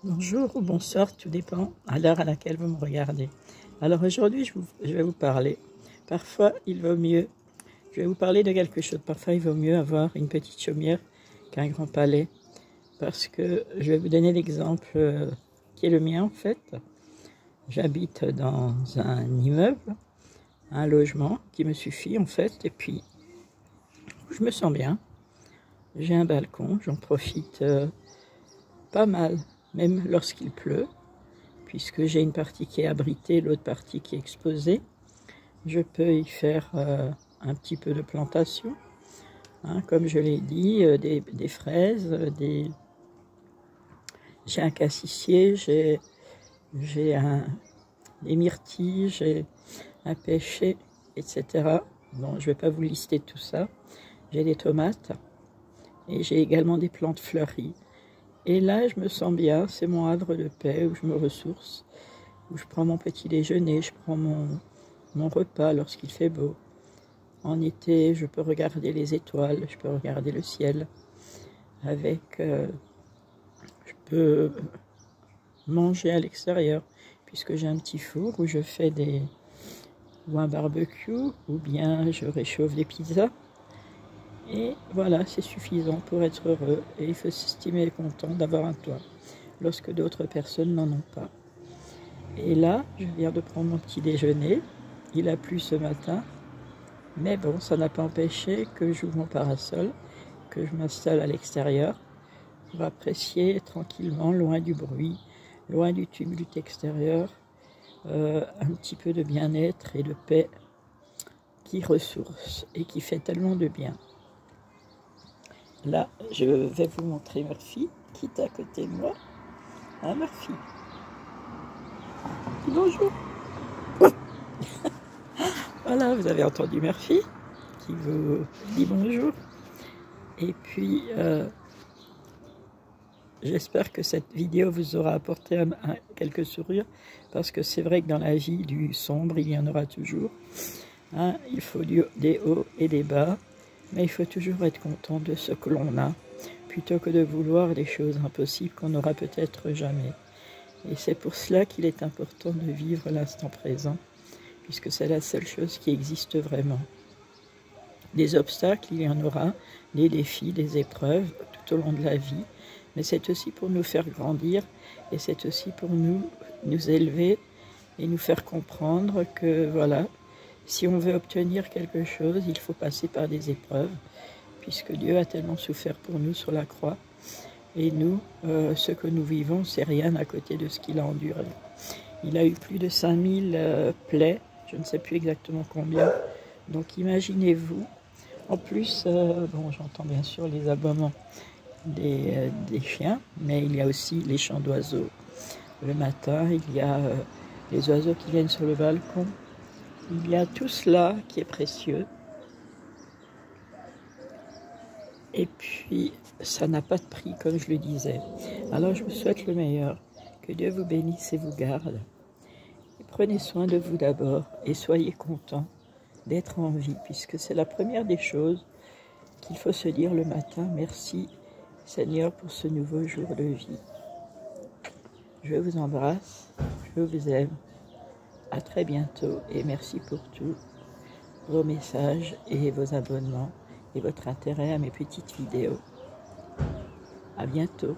Bonjour ou bonsoir, tout dépend à l'heure à laquelle vous me regardez. Alors aujourd'hui, je vais vous parler. Parfois, il vaut mieux, je vais vous parler de quelque chose. Parfois, il vaut mieux avoir une petite chaumière qu'un grand palais. Parce que je vais vous donner l'exemple qui est le mien en fait. J'habite dans un immeuble, un logement qui me suffit en fait. Et puis, je me sens bien. J'ai un balcon, j'en profite pas mal, même lorsqu'il pleut, puisque j'ai une partie qui est abritée, l'autre partie qui est exposée. Je peux y faire un petit peu de plantation, hein, comme je l'ai dit, des fraises, j'ai un cassissier, j'ai des myrtilles, j'ai un pêcher, etc. Bon, je ne vais pas vous lister tout ça. J'ai des tomates et j'ai également des plantes fleuries. Et là, je me sens bien, c'est mon havre de paix où je me ressource, où je prends mon petit déjeuner, je prends mon repas lorsqu'il fait beau. En été, je peux regarder les étoiles, je peux regarder le ciel. Je peux manger à l'extérieur, puisque j'ai un petit four où je fais ou un barbecue, ou bien je réchauffe des pizzas. Et voilà, c'est suffisant pour être heureux. Et il faut s'estimer content d'avoir un toit, lorsque d'autres personnes n'en ont pas. Et là, je viens de prendre mon petit déjeuner. Il a plu ce matin. Mais bon, ça n'a pas empêché que j'ouvre mon parasol, que je m'installe à l'extérieur pour apprécier tranquillement, loin du bruit, loin du tumulte extérieur, un petit peu de bien-être et de paix qui ressource et qui fait tellement de bien. Là, je vais vous montrer Murphy, qui est à côté de moi. Hein, Murphy? Dis bonjour. Voilà, vous avez entendu Murphy, qui vous dit bonjour. Et puis, j'espère que cette vidéo vous aura apporté quelques sourires, parce que c'est vrai que dans la vie du sombre, il y en aura toujours. Hein, il faut des hauts et des bas. Mais il faut toujours être content de ce que l'on a, plutôt que de vouloir des choses impossibles qu'on n'aura peut-être jamais. Et c'est pour cela qu'il est important de vivre l'instant présent, puisque c'est la seule chose qui existe vraiment. Des obstacles, il y en aura, des défis, des épreuves tout au long de la vie, mais c'est aussi pour nous faire grandir, et c'est aussi pour nous élever et nous faire comprendre que voilà, si on veut obtenir quelque chose, il faut passer par des épreuves, puisque Dieu a tellement souffert pour nous sur la croix. Et nous, ce que nous vivons, c'est rien à côté de ce qu'il a enduré. Il a eu plus de 5000 plaies, je ne sais plus exactement combien. Donc imaginez-vous. En plus, bon, j'entends bien sûr les aboiements des chiens, mais il y a aussi les chants d'oiseaux. Le matin, il y a les oiseaux qui viennent sur le balcon. Il y a tout cela qui est précieux. Et puis, ça n'a pas de prix, comme je le disais. Alors, je vous souhaite le meilleur. Que Dieu vous bénisse et vous garde. Et prenez soin de vous d'abord et soyez contents d'être en vie, puisque c'est la première des choses qu'il faut se dire le matin. Merci, Seigneur, pour ce nouveau jour de vie. Je vous embrasse, je vous aime. À très bientôt et merci pour tous vos messages et vos abonnements et votre intérêt à mes petites vidéos. À bientôt.